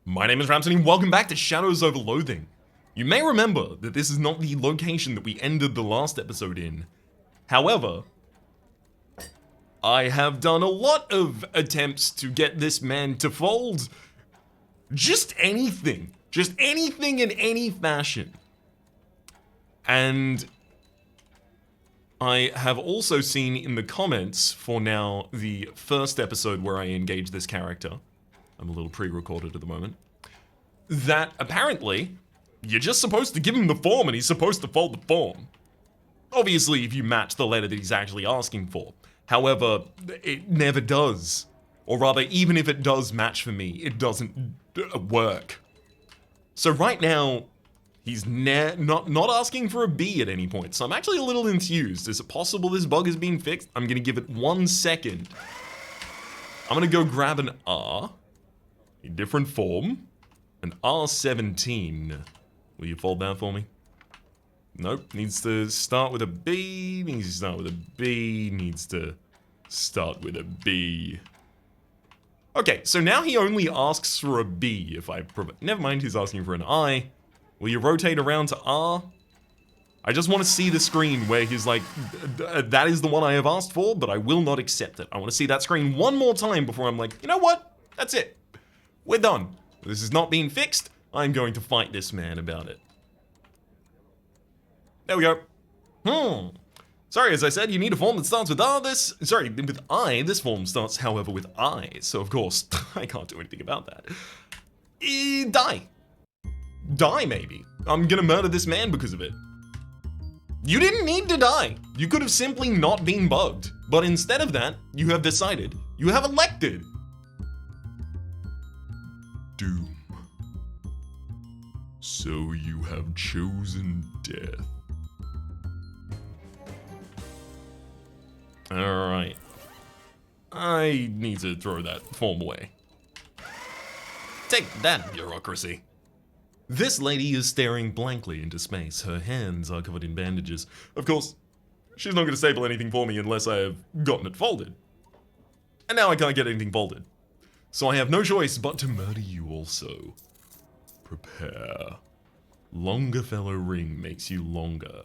My name is Rhapsody and welcome back to Shadows over Loathing. You may remember that this is not the location that we ended the last episode in. However, I have done a lot of attempts to get this man to fold. Just anything in any fashion. And I have also seen in the comments for now the first episode where I engage this character, I'm a little pre-recorded at the moment, that apparently you're just supposed to give him the form and he's supposed to fold the form. Obviously, if you match the letter that he's actually asking for. However, it never does. Or rather, even if it does match for me, it doesn't work. So right now, he's not asking for a B at any point. So I'm actually a little enthused. Is it possible this bug is being fixed? I'm gonna give it 1 second. I'm gonna go grab an R, a different form, an R17. Will you fold that for me? Nope, needs to start with a B, needs to start with a B, needs to start with a B. Okay, so now he only asks for a B if I provide. Never mind, he's asking for an I. Will you rotate around to R? I just want to see the screen where he's like, that is the one I have asked for, but I will not accept it. I want to see that screen one more time before I'm like, you know what? That's it. We're done. This is not being fixed. I'm going to fight this man about it. There we go. Sorry, as I said, you need a form that starts with R. With I. This form starts, however, with I. So, of course, I can't do anything about that. Die. Die, maybe. I'm gonna murder this man because of it. You didn't need to die. You could have simply not been bugged. But instead of that, you have decided. You have elected. Doom. So you have chosen death. Alright. I need to throw that form away. Take that, bureaucracy. This lady is staring blankly into space. Her hands are covered in bandages. Of course, she's not going to staple anything for me unless I have gotten it folded. And now I can't get anything folded. So I have no choice but to murder you also. Prepare. Longer fellow ring makes you longer.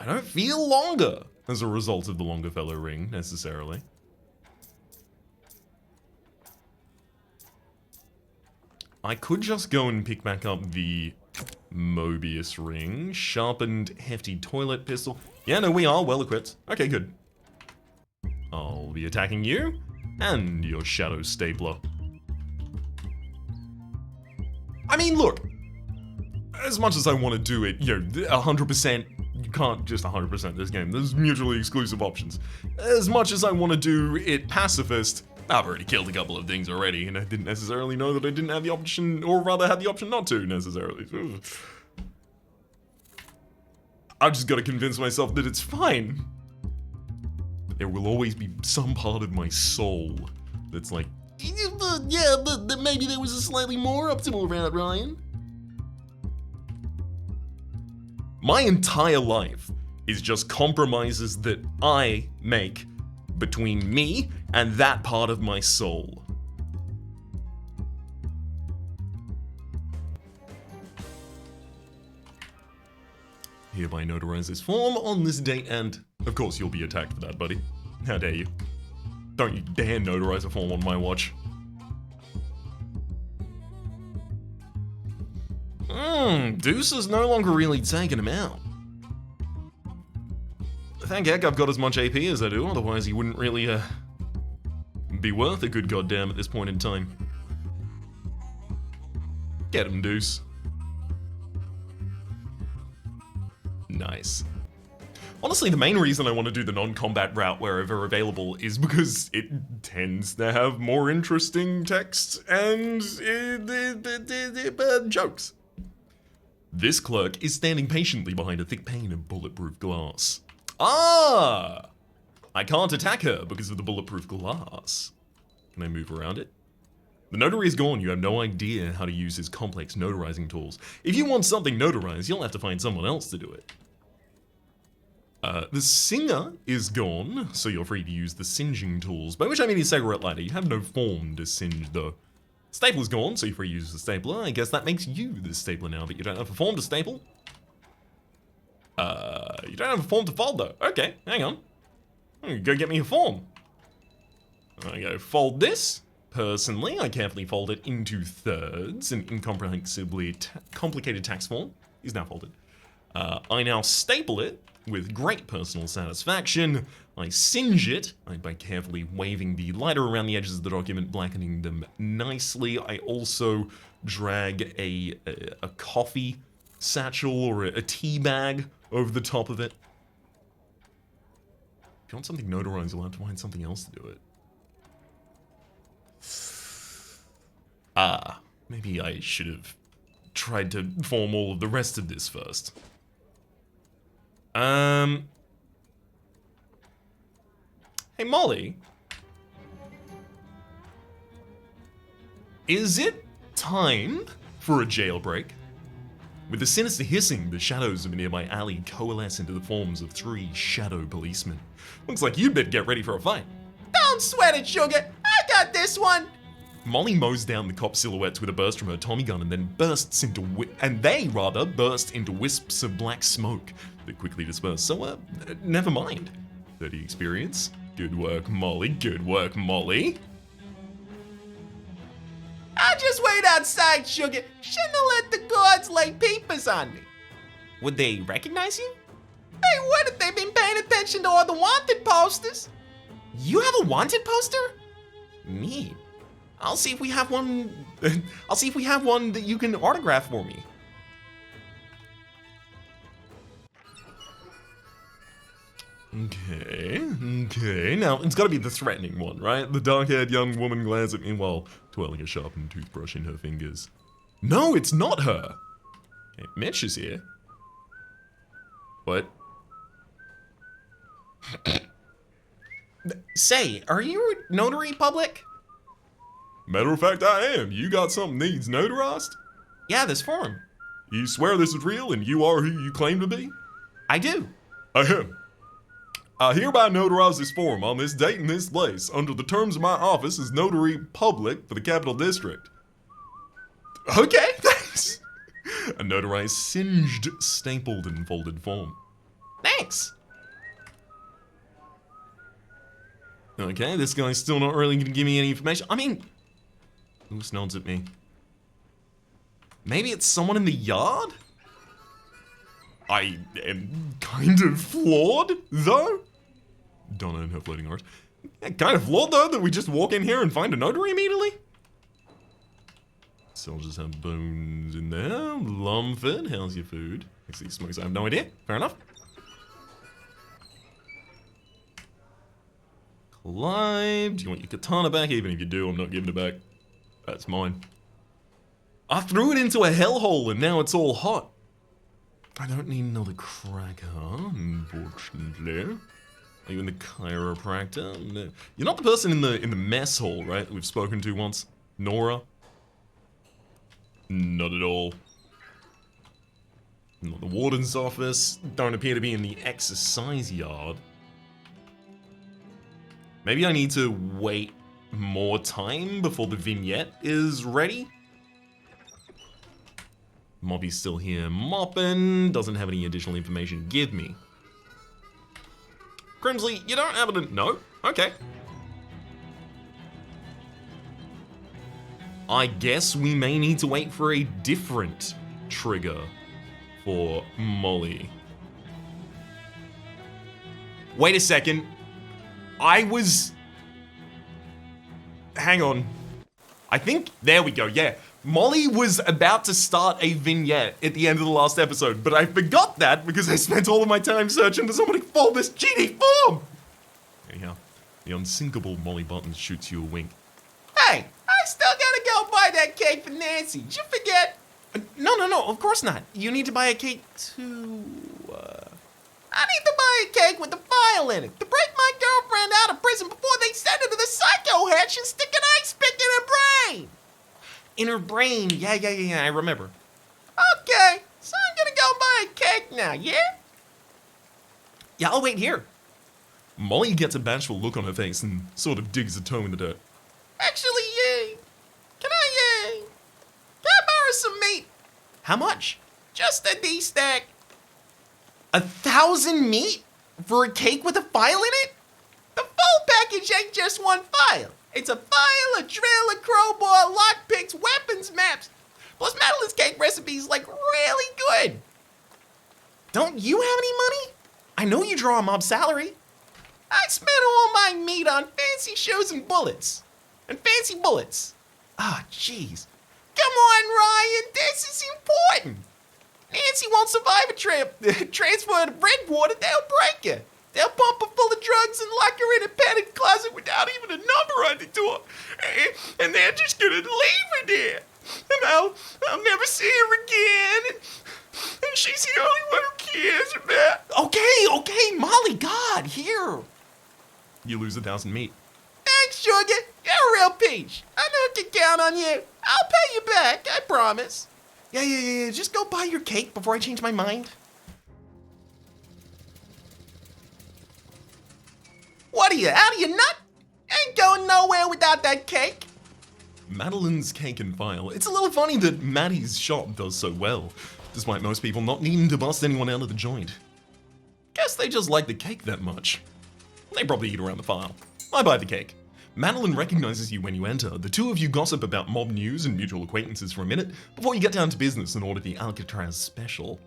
I don't feel longer as a result of the longer fellow ring, necessarily. I could just go and pick back up the Mobius ring, sharpened hefty toilet pistol. Yeah, no, we are well equipped. Okay, good. I'll be attacking you and your shadow stapler. I mean, look, as much as I want to do it, 100%, you can't just 100% this game. There's mutually exclusive options. As much as I want to do it pacifist, I've already killed a couple of things already, and I didn't necessarily know that I didn't have the option, or rather had the option not to, necessarily. I've just got to convince myself that it's fine. But there will always be some part of my soul that's like, yeah, but maybe there was a slightly more optimal route, Ryan. My entire life is just compromises that I make between me and that part of my soul. Hereby notarize this form on this date and, of course, you'll be attacked for that, buddy. How dare you. Don't you dare notarize a form on my watch. Deuce is no longer really taking him out. Thank heck I've got as much AP as I do, otherwise he wouldn't really, be worth a good goddamn at this point in time. Get him, Deuce. Nice. Honestly, the main reason I want to do the non-combat route wherever available is because it tends to have more interesting text and jokes. This clerk is standing patiently behind a thick pane of bulletproof glass. Ah! I can't attack her because of the bulletproof glass. Can I move around it? The notary is gone. You have no idea how to use his complex notarizing tools. If you want something notarized, you'll have to find someone else to do it. The singer is gone, so you're free to use the singeing tools, by which I mean his cigarette lighter. You have no form to singe, though. Stapler's gone, so you're free to use the stapler. I guess that makes you the stapler now, but you don't have a form to staple. You don't have a form to fold though. Okay, hang on. Go get me a form. I go fold this. Personally, I carefully fold it into thirds. An incomprehensibly complicated tax form is now folded. I now staple it with great personal satisfaction. I singe it by carefully waving the lighter around the edges of the document, blackening them nicely. I also drag a coffee satchel or a tea bag over the top of it. If you want something notarized, you'll have to find something else to do it. Maybe I should have tried to form all of the rest of this first. Hey, Molly. Is it time for a jailbreak? With the sinister hissing, the shadows of a nearby alley coalesce into the forms of 3 shadow policemen. Looks like you'd better get ready for a fight. Don't sweat it, sugar. I got this one. Molly mows down the cop silhouettes with a burst from her Tommy gun and then burst into wisps of black smoke that quickly disperse. So, never mind. 30 experience. Good work, Molly. Good work, Molly. I'll just wait outside, sugar. Shouldn't have let the guards lay peepers on me. Would they recognize you? They would if they'd been paying attention to all the wanted posters. You have a wanted poster? Neat. I'll see if we have one. I'll see if we have one that you can autograph for me. Okay. Now, it's gotta be the threatening one, right? The dark-haired young woman glares at me while twirling a sharpened toothbrush in her fingers. No, it's not her! Okay, Mitch is here. What? Say, are you a notary public? Matter of fact, I am. You got something needs notarized? Yeah, this form. You swear this is real and you are who you claim to be? I do. Ahem. I hereby notarize this form on this date in this place under the terms of my office as notary public for the Capital District. Okay, thanks. A notarized, singed, stapled, and folded form. Thanks. Okay, this guy's still not really gonna give me any information. I mean, who nods at me? Maybe it's someone in the yard? I am kind of flawed, though. Donna and her floating art. Yeah, kind of flawed, though, that we just walk in here and find a notary immediately. Soldiers have bones in there. Lumford, how's your food? Actually, smokes, I have no idea. Fair enough. Clive, do you want your katana back? Even if you do, I'm not giving it back. That's mine. I threw it into a hellhole and now it's all hot. I don't need another cracker, unfortunately. Are you in the chiropractor? No. You're not the person in the mess hall, right? That we've spoken to once? Nora? Not at all. Not the warden's office. Don't appear to be in the exercise yard. Maybe I need to wait more time before the vignette is ready? Mobby's still here mopping, doesn't have any additional information to give me. Grimsley, you don't happen to... No? Okay. I guess we may need to wait for a different trigger for Molly. Wait a second. Hang on. I think... There we go, yeah. Molly was about to start a vignette at the end of the last episode, but I forgot that because I spent all of my time searching for somebody to fold this GD form! Anyhow, the unsinkable Molly Buttons shoots you a wink. Hey, I still gotta go buy that cake for Nancy. Did you forget? No, of course not. You need to buy a cake to... I need to buy a cake with a file in it to break my girlfriend out of prison before they send her to the psycho hatch and stick an ice pick in her brain. In her brain. Yeah, I remember. Okay, so I'm gonna go buy a cake now, yeah? Yeah, I'll wait here. Molly gets a bashful look on her face and sort of digs a toe in the dirt. Actually, can I How much? Just a D-stack. 1,000 meat for a cake with a file in it? The full package ain't just one file. It's a file, a drill, a crowbar, lockpicks, weapons, maps. Plus Madeline's cake recipe's like really good. Don't you have any money? I know you draw a mob salary. I spent all my meat on fancy shoes and bullets. And fancy bullets. Ah, jeez. Come on, Ryan, this is important. Nancy won't survive a transfer to Redwater. They'll break her. They'll pump her full of drugs and lock her in a padded closet without even a number on the door. And they're just gonna leave her there. And I'll never see her again. And she's the only one who cares about. Okay, Molly, God, here. You lose 1,000 meat. Thanks, Sugar. You're a real peach. I know I can count on you. I'll pay you back, I promise. Yeah. Just go buy your cake before I change my mind. What are you, out of your nut? Ain't going nowhere without that cake. Madeline's cake and file. It's a little funny that Maddie's shop does so well, despite most people not needing to bust anyone out of the joint. Guess they just like the cake that much. They probably eat around the file. I buy the cake. Madeline recognizes you when you enter. The two of you gossip about mob news and mutual acquaintances for a minute before you get down to business and order the Alcatraz special.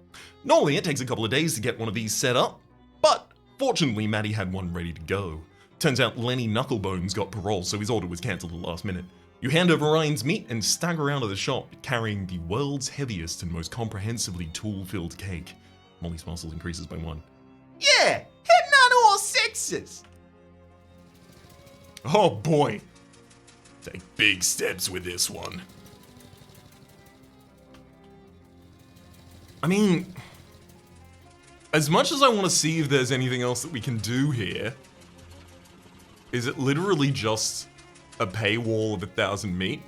Normally it takes a couple of days to get one of these set up, but fortunately Maddie had one ready to go. Turns out Lenny Knucklebones got parole, so his order was cancelled at the last minute. You hand over Ryan's meat and stagger out of the shop carrying the world's heaviest and most comprehensively tool-filled cake. Molly's muscles increases by 1. Yeah, hitting on all sixes. Oh boy. Take big steps with this one. I mean, as much as I want to see if there's anything else that we can do here, is it literally just a paywall of 1,000 meat?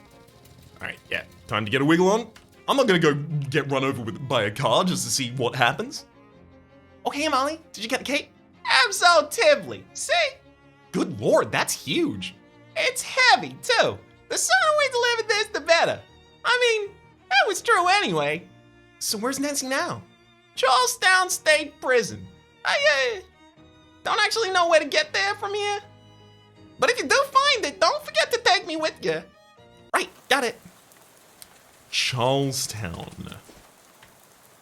Alright, yeah, time to get a wiggle on. I'm not gonna go get run over by a car just to see what happens. Okay, Molly, did you get the cake? Absolutely. See? Good lord, that's huge. It's heavy, too. The sooner we deliver this, the better. I mean, that was true anyway. So where's Nancy now? Charlestown State Prison. I don't actually know where to get there from here. But if you do find it, don't forget to take me with you. Right, got it. Charlestown.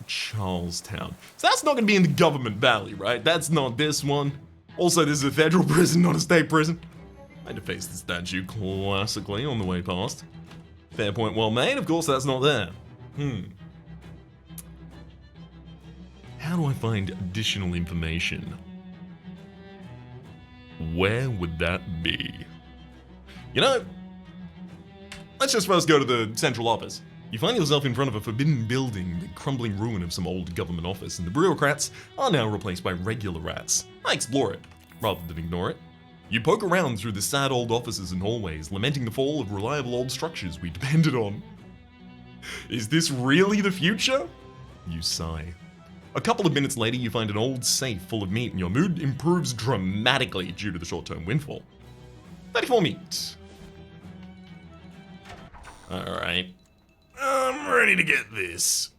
So that's not gonna be in the government valley, right? That's not this one. Also, this is a federal prison, not a state prison. I defaced the statue classically on the way past. Fair point well made, of course that's not there. How do I find additional information? Where would that be? You know, let's just first go to the central office. You find yourself in front of a forbidden building, the crumbling ruin of some old government office, and the bureaucrats are now replaced by regular rats. I explore it, rather than ignore it. You poke around through the sad old offices and hallways, lamenting the fall of reliable old structures we depended on. Is this really the future? You sigh. A couple of minutes later, you find an old safe full of meat, and your mood improves dramatically due to the short-term windfall. 34 meat. Alright. I'm ready to get this.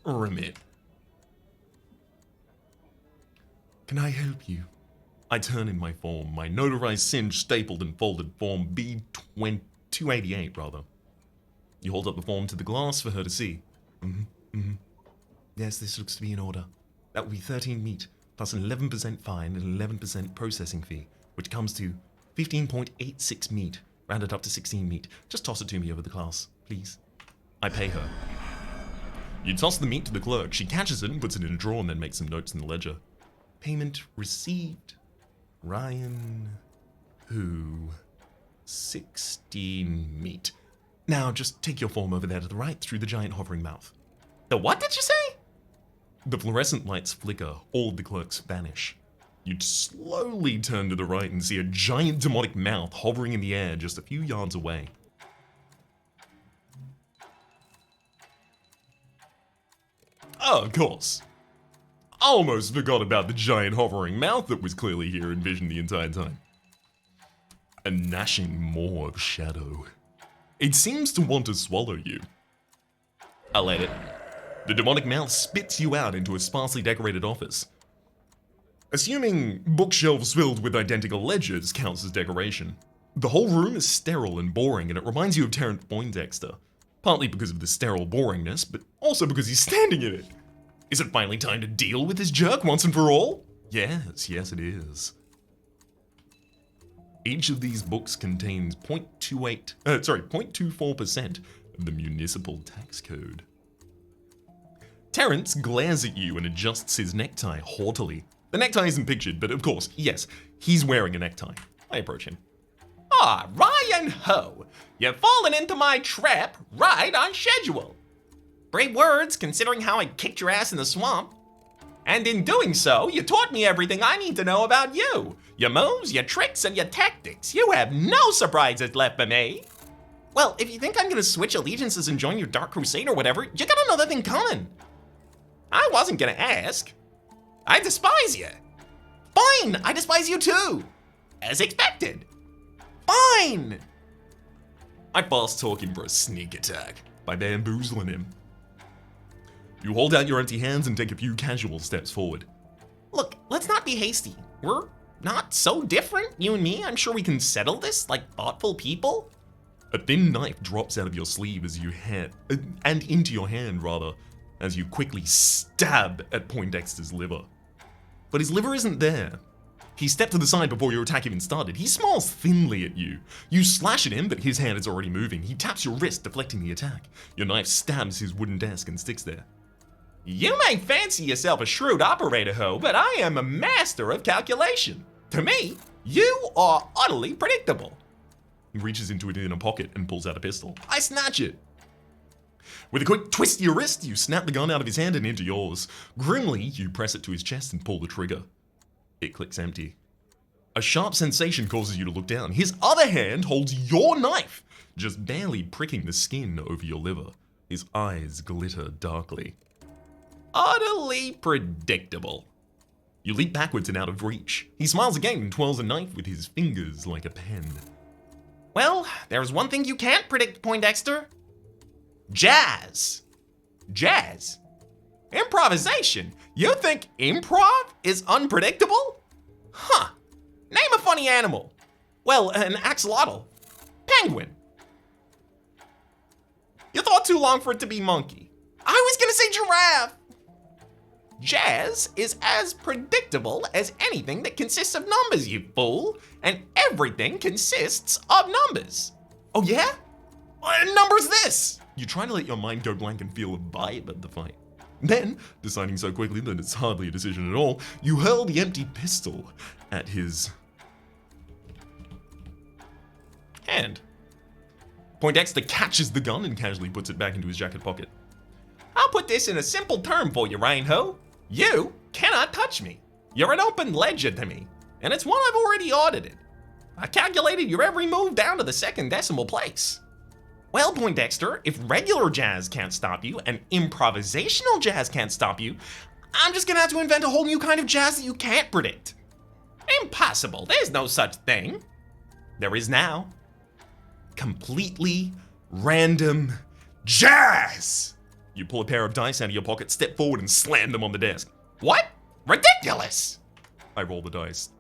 Remit. Can I help you? I turn in my form, my notarized, singed, stapled, and folded form B288, rather. You hold up the form to the glass for her to see. Yes, this looks to be in order. That would be 13 meat, plus an 11% fine and 11% processing fee, which comes to 15.86 meat, rounded up to 16 meat. Just toss it to me over the glass, please. I pay her. You toss the meat to the clerk. She catches it and puts it in a drawer and then makes some notes in the ledger. Payment received. Ryan, who? 16 meat. Now just take your form over there to the right through the giant hovering mouth. The what did you say? The fluorescent lights flicker, all the clerks vanish. You'd slowly turn to the right and see a giant demonic mouth hovering in the air just a few yards away. Oh, of course. Almost forgot about the giant hovering mouth that was clearly here and visioned the entire time. A gnashing maw of shadow. It seems to want to swallow you. I'll let it. The demonic mouth spits you out into a sparsely decorated office. Assuming bookshelves filled with identical ledgers counts as decoration, the whole room is sterile and boring, and it reminds you of Terrence Poindexter. Partly because of the sterile boringness, but also because he's standing in it. Is it finally time to deal with this jerk once and for all? Yes, it is. Each of these books contains 0.24% of the municipal tax code. Terrence glares at you and adjusts his necktie haughtily. The necktie isn't pictured, but of course, yes, he's wearing a necktie. I approach him. Ah, Ryan Ho, you've fallen into my trap right on schedule. Brave words considering how I kicked your ass in the swamp. And in doing so, you taught me everything I need to know about you. Your moves, your tricks, and your tactics. You have no surprises left for me. Well, if you think I'm gonna switch allegiances and join your Dark Crusade or whatever, you got another thing coming. I wasn't gonna ask. I despise you. Fine, I despise you too. As expected. Fine. I fast talk him for a sneak attack by bamboozling him. You hold out your empty hands and take a few casual steps forward. Look, let's not be hasty. We're not so different, you and me. I'm sure we can settle this like thoughtful people. A thin knife drops out of your sleeve and into your hand rather, as you quickly stab at Poindexter's liver. But his liver isn't there. He stepped to the side before your attack even started. He smiles thinly at you. You slash at him, but his hand is already moving. He taps your wrist, deflecting the attack. Your knife stabs his wooden desk and sticks there. You may fancy yourself a shrewd operator, Ho, but I am a master of calculation. To me, you are utterly predictable. He reaches into it in a pocket and pulls out a pistol. I snatch it. With a quick twist to your wrist, you snap the gun out of his hand and into yours. Grimly, you press it to his chest and pull the trigger. It clicks empty. A sharp sensation causes you to look down. His other hand holds your knife, just barely pricking the skin over your liver. His eyes glitter darkly. Utterly predictable. You leap backwards and out of reach. He smiles again and twirls a knife with his fingers like a pen. Well, there's one thing you can't predict, Poindexter. Jazz. Jazz. Improvisation. You think improv is unpredictable? Huh. Name a funny animal. Well, an axolotl. Penguin. You thought too long for it to be monkey. I was gonna say giraffe. Jazz is as predictable as anything that consists of numbers, you fool. And everything consists of numbers. Oh yeah? What number's this? You try to let your mind go blank and feel a vibe of the fight. Then, deciding so quickly that it's hardly a decision at all, you hurl the empty pistol at his hand. Poindexter catches the gun and casually puts it back into his jacket pocket. I'll put this in a simple term for you, Ryan-Ho. You cannot touch me. You're an open ledger to me, and it's one I've already audited. I calculated your every move down to the second decimal place. Well, Poindexter, if regular jazz can't stop you and improvisational jazz can't stop you, I'm just gonna have to invent a whole new kind of jazz that you can't predict. Impossible, there's no such thing. There is now. Completely random jazz. You pull a pair of dice out of your pocket, step forward and slam them on the desk. What? Ridiculous! I roll the dice.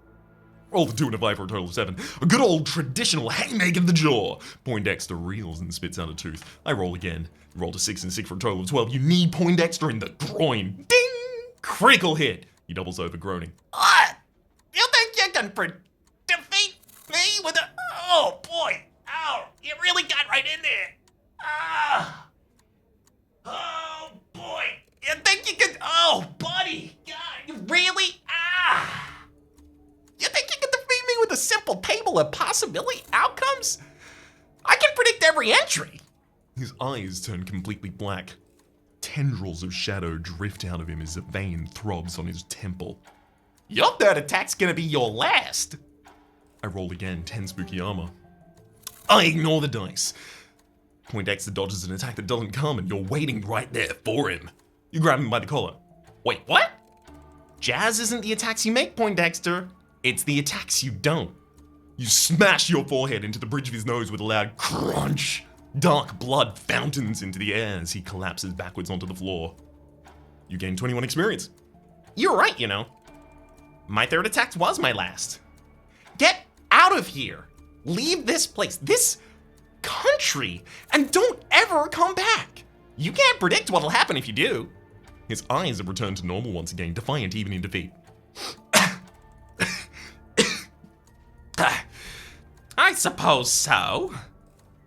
Roll the 2 and a 5 for a total of 7. A good old traditional haymaker of the jaw. Poindexter reels and spits out a tooth. I roll again. Roll a 6 and 6 for a total of 12. You knee Poindexter in the groin. Ding! Critical hit. He doubles over, groaning. What? You think you can defeat me with a... Oh, boy. Ow. You really got right in there. Ah. Oh, boy. You think you can... Oh, buddy. God, you really... Ah. You think you can defeat me with a simple table of possibility outcomes? I can predict every entry. His eyes turn completely black. Tendrils of shadow drift out of him as a vein throbs on his temple. Your third attack's gonna be your last. I roll again, 10 spooky armor. I ignore the dice. Poindexter dodges an attack that doesn't come, and you're waiting right there for him. You grab him by the collar. Wait, what? Jazz isn't the attacks you make, Poindexter. It's the attacks you don't. You smash your forehead into the bridge of his nose with a loud crunch. Dark blood fountains into the air as he collapses backwards onto the floor. You gain 21 experience. You're right, you know. My third attack was my last. Get out of here. Leave this place, this country, and don't ever come back. You can't predict what'll happen if you do. His eyes have returned to normal once again, defiant even in defeat. I suppose so.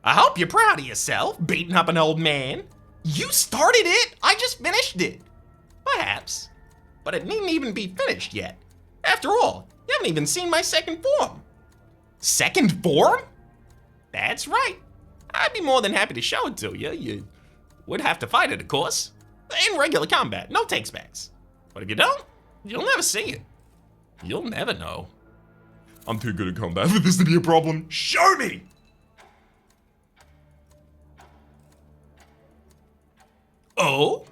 I hope you're proud of yourself, beating up an old man. You started it, I just finished it. Perhaps, but it needn't even be finished yet. After all, you haven't even seen my second form. Second form? That's right. I'd be more than happy to show it to you. You would have to fight it, of course. In regular combat, no takes backs. But if you don't, you'll never see it. You'll never know. I'm too good at combat for this to be a problem. Show me! Oh?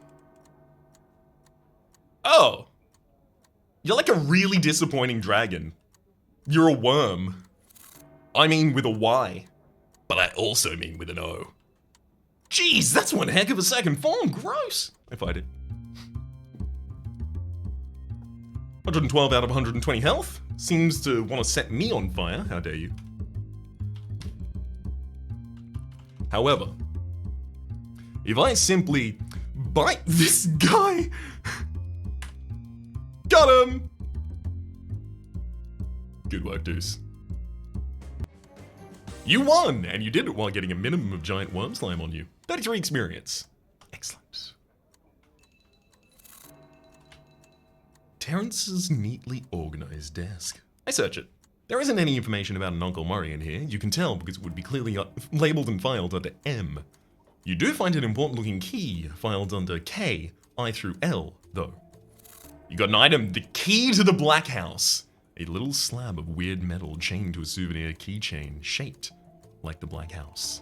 Oh. You're like a really disappointing dragon. You're a worm. I mean with a Y. But I also mean with an O. Jeez, that's one heck of a second form. Gross. I fight it. 112 out of 120 health. Seems to want to set me on fire. How dare you? However, if I simply bite this guy... Got him! Good work, Deuce. You won, and you did it while getting a minimum of giant worm slime on you. 33 experience. Excellent. Terrence's neatly organized desk. I search it. There isn't any information about an Uncle Murray in here. You can tell because it would be clearly labeled and filed under M. You do find an important looking key filed under K, I through L, though. You got an item, the key to the Black House. A little slab of weird metal chained to a souvenir keychain shaped like the Black House.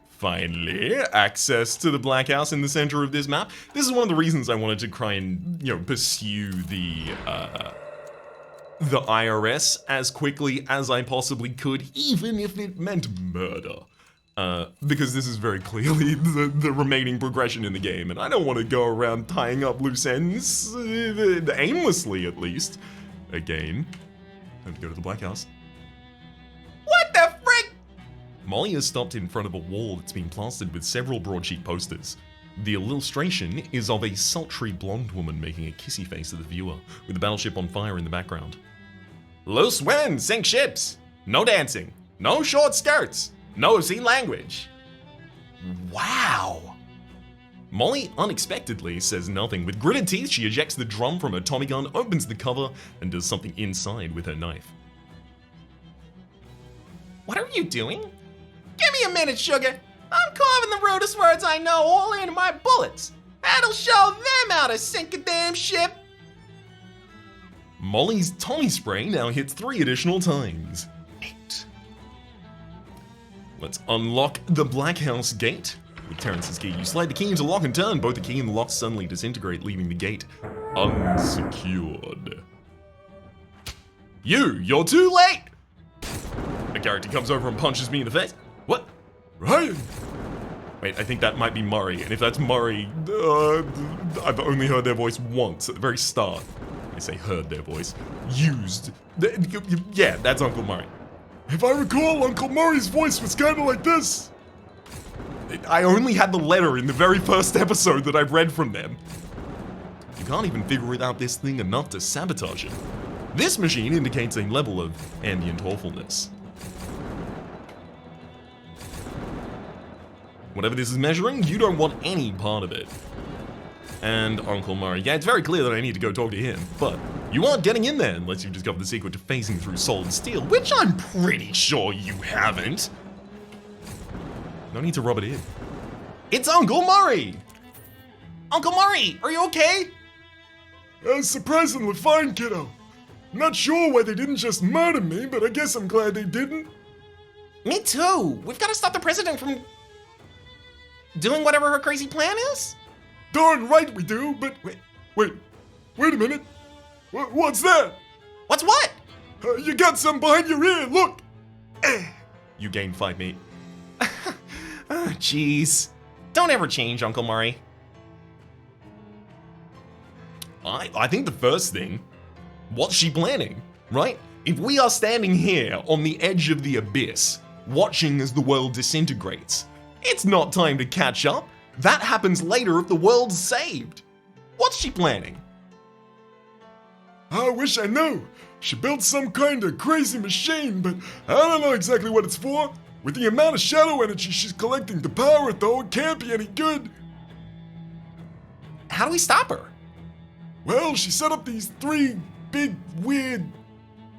Finally, access to the Black House in the center of this map. This is one of the reasons I wanted to try and, pursue the IRS as quickly as I possibly could, even if it meant murder. Because this is very clearly the remaining progression in the game, and I don't want to go around tying up loose ends, aimlessly at least. Again, time to go to the Black House. What the frick? Molly has stopped in front of a wall that's been plastered with several broadsheet posters. The illustration is of a sultry blonde woman making a kissy face at the viewer, with the battleship on fire in the background. Loose winds sink ships. No dancing. No short skirts. No obscene language. Wow. Molly unexpectedly says nothing. With gritted teeth, she ejects the drum from her Tommy gun, opens the cover, and does something inside with her knife. What are you doing? Give me a minute, sugar. I'm carving the rudest words I know all into my bullets. That'll show them how to sink a damn ship. Molly's Tommy spray now hits 3 additional times. 8. Let's unlock the Black House gate. With Terrence's key, you slide the key into lock and turn. Both the key and the lock suddenly disintegrate, leaving the gate unsecured. You're too late! A character comes over and punches me in the face. What? Ryan! Wait, I think that might be Murray, and if that's Murray, I've only heard their voice once at the very start. I say heard their voice. Used. Yeah, that's Uncle Murray. If I recall, Uncle Murray's voice was kind of like this. I only had the letter in the very first episode that I've read from them. You can't even figure it out this thing enough to sabotage it. This machine indicates a level of ambient awfulness. Whatever this is measuring, you don't want any part of it. And Uncle Murray, yeah, it's very clear that I need to go talk to him, but you aren't getting in there unless you discover the secret to phasing through solid steel, which I'm pretty sure you haven't. No need to rub it in. It's Uncle Murray! Uncle Murray, are you okay? Surprisingly fine, kiddo. Not sure why they didn't just murder me, but I guess I'm glad they didn't. Me too. We've got to stop the president from doing whatever her crazy plan is. Darn right we do, but wait a minute. What's that? What's what? You got something behind your ear, look! You gain 5 meat. Jeez. Don't ever change, Uncle Murray. I think the first thing, what's she planning, right? If we are standing here on the edge of the abyss, watching as the world disintegrates, it's not time to catch up. That happens later if the world's saved. What's she planning? I wish I knew. She built some kind of crazy machine, but I don't know exactly what it's for. With the amount of shadow energy she's collecting to power it, though, it can't be any good. How do we stop her? Well, she set up these 3 big, weird,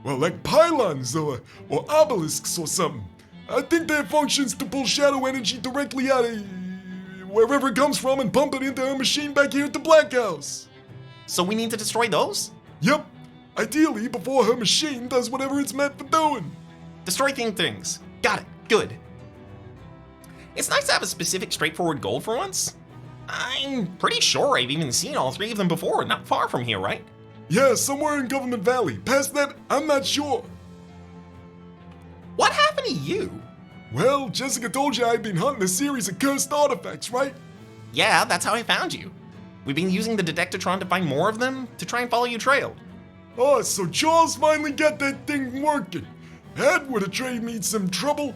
well, like pylons or obelisks or something. I think their function's to pull shadow energy directly out of wherever it comes from and pump it into her machine back here at the Black House. So we need to destroy those? Yep. Ideally, before her machine does whatever it's meant for doing. Destroy things. Got it. Good. It's nice to have a specific, straightforward goal for once. I'm pretty sure I've even seen all 3 of them before, not far from here, right? Yeah, somewhere in Government Valley. Past that, I'm not sure. What happened to you? Well, Jessica told you I'd been hunting a series of cursed artifacts, right? Yeah, that's how I found you. We've been using the Detectatron to find more of them to try and follow your trail. Oh, so Charles finally got that thing working. That would have traded me some trouble.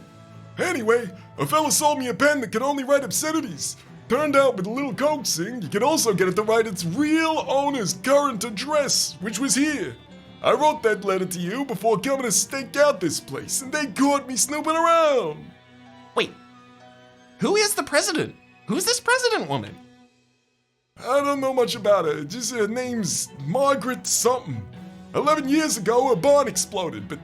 Anyway, a fella sold me a pen that could only write obscenities. Turned out with a little coaxing, you could also get it to write its real owner's current address, which was here. I wrote that letter to you before coming to stake out this place, and they caught me snooping around. Wait, who is the president? Who's this president woman? I don't know much about her, just her name's Margaret something. 11 years ago, her barn exploded, but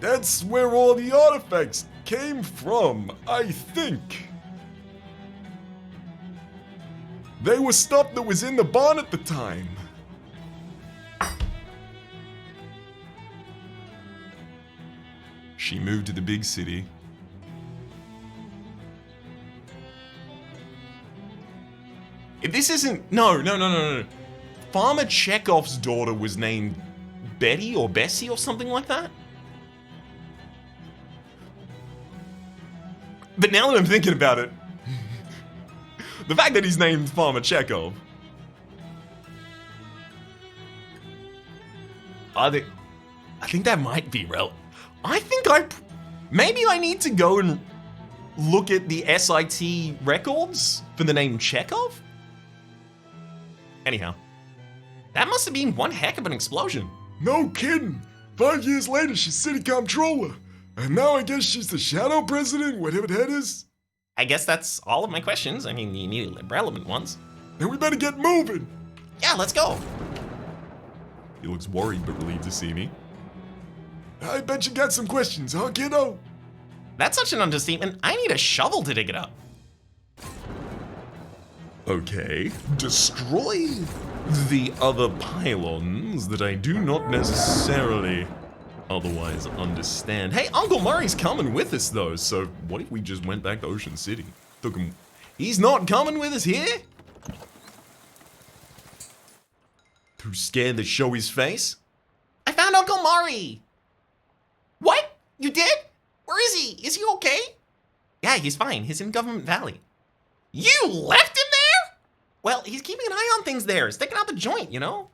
that's where all the artifacts came from, I think. They were stuff that was in the barn at the time. She moved to the big city. If this isn't... No. Farmer Chekhov's daughter was named Betty or Bessie or something like that? But now that I'm thinking about it, the fact that he's named Farmer Chekhov, I think that might be relevant. Maybe I need to go and look at the SIT records for the name Chekhov? Anyhow, that must have been one heck of an explosion. No kidding. 5 years later, she's city comptroller. And now I guess she's the shadow president, whatever that is. I guess that's all of my questions. I mean, the immediately relevant ones. Then we better get moving. Yeah, let's go. He looks worried but relieved to see me. I bet you got some questions, huh, kiddo? That's such an understatement. I need a shovel to dig it up. Okay. Destroy the other pylons that I do not necessarily otherwise understand. Hey, Uncle Murray's coming with us though, so what if we just went back to Ocean City? Took him. He's not coming with us here? Too scared to show his face? I found Uncle Murray. What? You did? Where is he? Is he okay? Yeah, he's fine. He's in Government Valley. You left him there? Well, he's keeping an eye on things there, sticking out the joint, you know?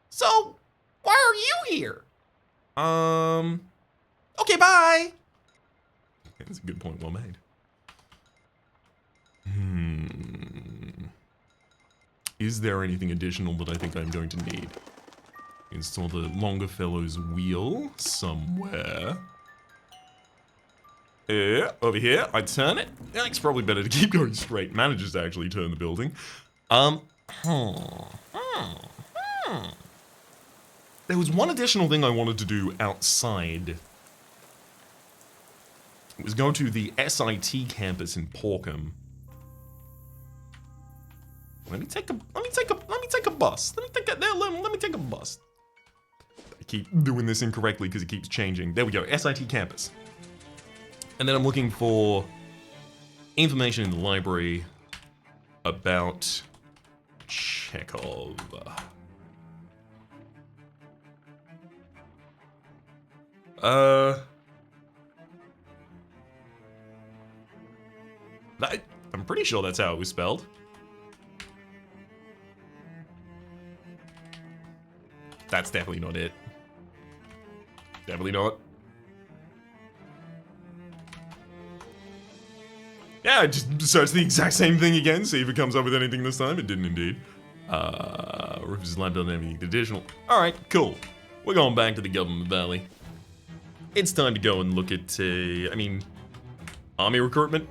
So, why are you here? Okay, bye. That's a good point, well made. Is there anything additional that I think I'm going to need? Install the Longfellow's wheel somewhere. Yeah, over here, I turn it. Yeah, it's probably better to keep going straight. Manages to actually turn the building. There was one additional thing I wanted to do outside. It was go to the SIT campus in Porkham. Let me take a bus. Let me take a bus. I keep doing this incorrectly because it keeps changing. There we go, SIT campus. And then I'm looking for information in the library about Chekhov. I'm pretty sure that's how it was spelled. That's definitely not it. Definitely not. Yeah, just search the exact same thing again, see if it comes up with anything this time. It didn't indeed. Rufus' lab doesn't have anything additional. Alright, cool. We're going back to the Government Valley. It's time to go and look at, army recruitment.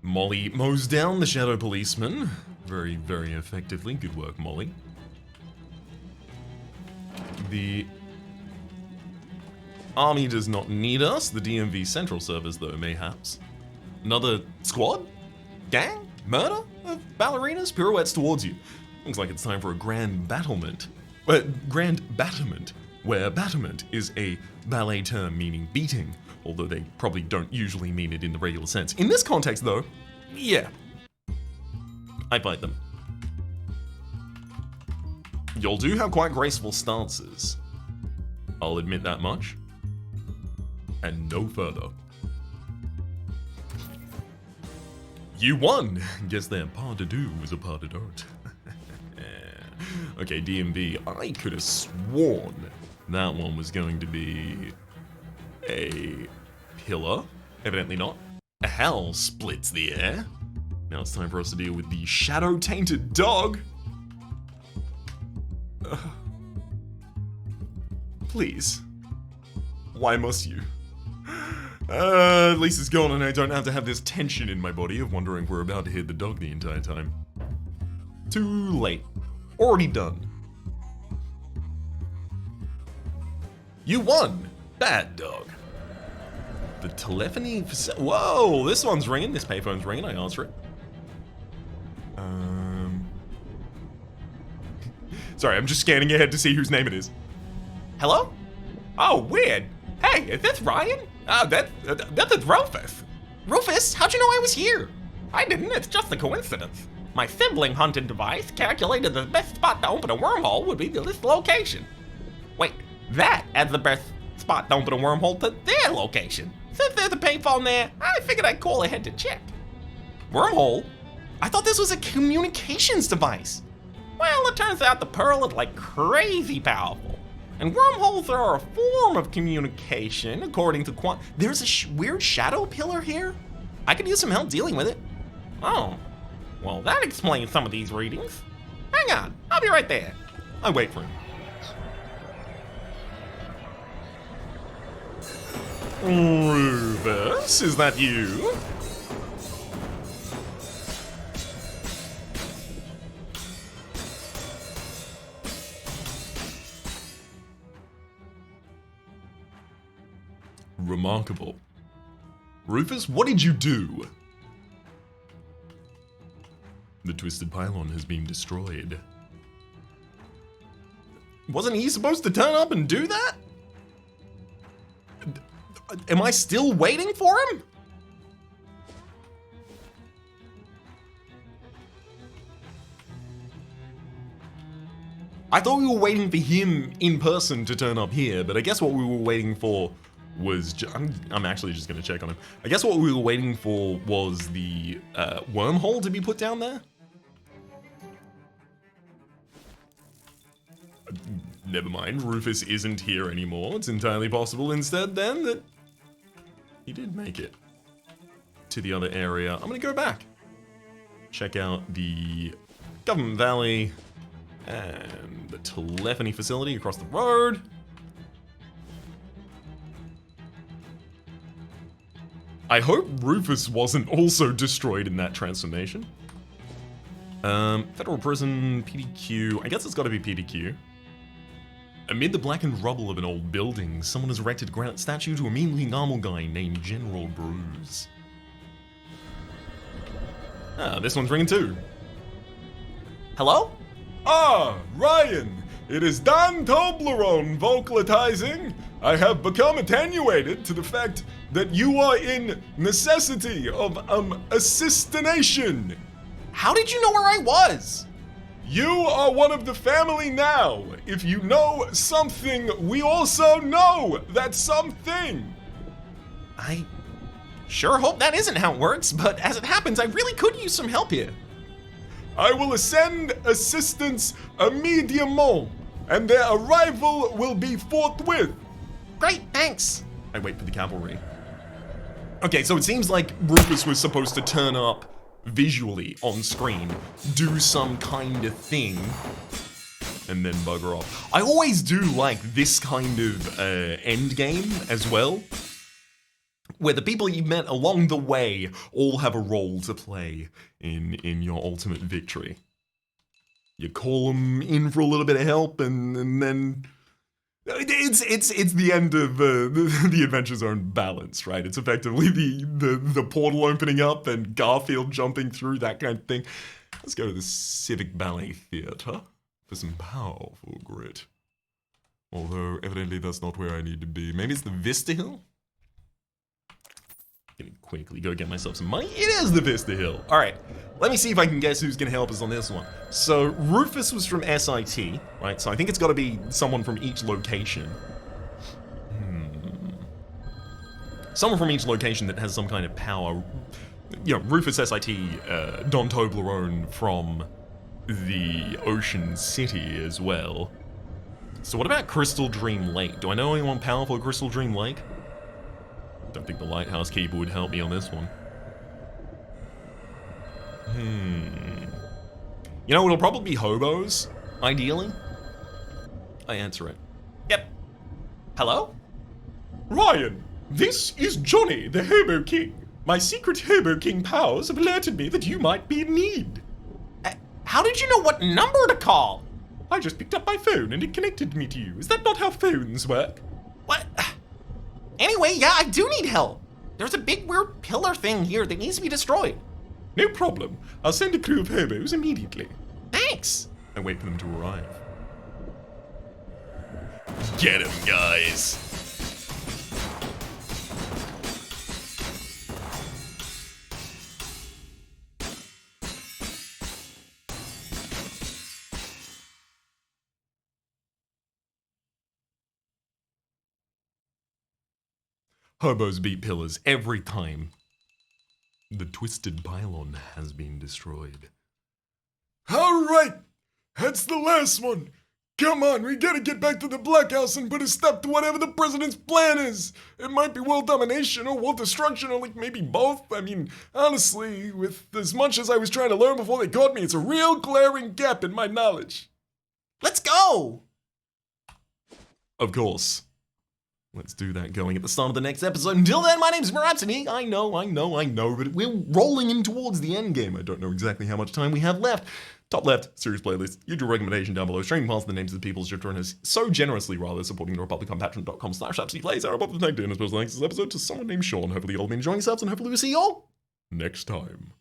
Molly mows down the shadow policeman. Very, very effectively. Good work, Molly. The army does not need us. The DMV Central Service, though, mayhaps. Another squad? Gang? Murder? Of ballerinas? Pirouettes towards you. Looks like it's time for a grand battlement. Grand battement, where battement is a ballet term meaning beating, although they probably don't usually mean it in the regular sense. In this context, though, yeah. I fight them. Y'all do have quite graceful stances. I'll admit that much. And no further. You won! Guess that part to do was a part to don't. Okay, DMV, I could have sworn that one was going to be a pillar. Evidently not. A hell splits the air. Now it's time for us to deal with the shadow-tainted dog. Please. Why must you? At least it's gone and I don't have to have this tension in my body of wondering if we're about to hit the dog the entire time. Too late. Already done. You won! Bad dog. The telephony facility. Whoa, this one's ringing. This payphone's ringing. I answer it. Sorry, I'm just scanning ahead to see whose name it is. Hello? Oh, weird. Hey, is this Ryan? That's Rufus. Rufus, how'd you know I was here? I didn't, it's just a coincidence. My sibling hunting device calculated the best spot to open a wormhole would be this location. Wait, that adds the best spot to open a wormhole to their location. Since there's a payphone there, I figured I'd call ahead to check. Wormhole? I thought this was a communications device. Well, it turns out the Pearl is like crazy powerful. And wormholes are a form of communication, according to There's a weird shadow pillar here? I could use some help dealing with it. Oh, well that explains some of these readings. Hang on, I'll be right there. I wait for him. Rufus, is that you? Remarkable. Rufus, what did you do? The twisted pylon has been destroyed. Wasn't he supposed to turn up and do that? Am I still waiting for him? I thought we were waiting for him in person to turn up here, but I guess what we were waiting for was... I'm actually just going to check on him. I guess what we were waiting for was the wormhole to be put down there. Never mind, Rufus isn't here anymore. It's entirely possible instead then that he did make it to the other area. I'm gonna go back. Check out the Government Valley and the telephony facility across the road. I hope Rufus wasn't also destroyed in that transformation. Federal prison, PDQ. I guess it's gotta be PDQ. Amid the blackened rubble of an old building, someone has erected a granite statue to a meanly normal guy named General Bruise. Ah, this one's ringing too. Hello? Ah, Ryan! It is Dan Toblerone vocalizing. I have become attenuated to the fact that you are in necessity of assistination. How did you know where I was? You are one of the family now. If you know something, we also know that something. I sure hope that isn't how it works, but as it happens, I really could use some help here. I will send assistance immediately, and their arrival will be forthwith. Great, thanks. I wait for the cavalry. Okay, so it seems like Rufus was supposed to turn up visually on screen, do some kind of thing, and then bugger off. I always do like this kind of end game as well, where the people you met along the way all have a role to play in your ultimate victory. You call them in for a little bit of help, and then it's the end of the Adventure Zone balance, right? It's effectively the portal opening up and Garfield jumping through, that kind of thing. Let's go to the Civic Ballet Theatre for some powerful grit. Although evidently that's not where I need to be. Maybe it's the Vista Hill? Gonna quickly go get myself some money. It is the Vista Hill. All right, let me see if I can guess who's gonna help us on this one. So Rufus was from SIT, right? So I think it's gotta be someone from each location. Someone from each location that has some kind of power. You know, Rufus SIT, Don Toblerone from the Ocean City as well. So what about Crystal Dream Lake? Do I know anyone powerful at Crystal Dream Lake? Don't think the lighthouse keeper would help me on this one. You know, it'll probably be hobos, ideally. I answer it. Yep. Hello? Ryan, this is Johnny, the Hobo King. My secret Hobo King powers have alerted me that you might be in need. How did you know what number to call? I just picked up my phone and it connected me to you. Is that not how phones work? What? Anyway, yeah, I do need help. There's a big weird pillar thing here that needs to be destroyed. No problem. I'll send a crew of hobos immediately. Thanks. I wait for them to arrive. Get him, guys. Hobos beat pillars every time. The twisted pylon has been destroyed. All right, that's the last one. Come on, we gotta get back to the Black House and put a stop to whatever the president's plan is. It might be world domination or world destruction or like maybe both. I mean, honestly, with as much as I was trying to learn before they caught me, it's a real glaring gap in my knowledge. Let's go. Of course. Let's do that going at the start of the next episode. Until then, my name's Rhapsody. I know, but we're rolling in towards the end game. I don't know exactly how much time we have left. Top left, series playlist, usual recommendation down below, streaming past the names of the people who join us so generously rather supporting the Republic on patreon.com/RhapsodyPlays. Our above the thank and a special thanks this episode to someone named Sean. Hopefully you'll all be enjoying yourselves and hopefully we'll see you all next time.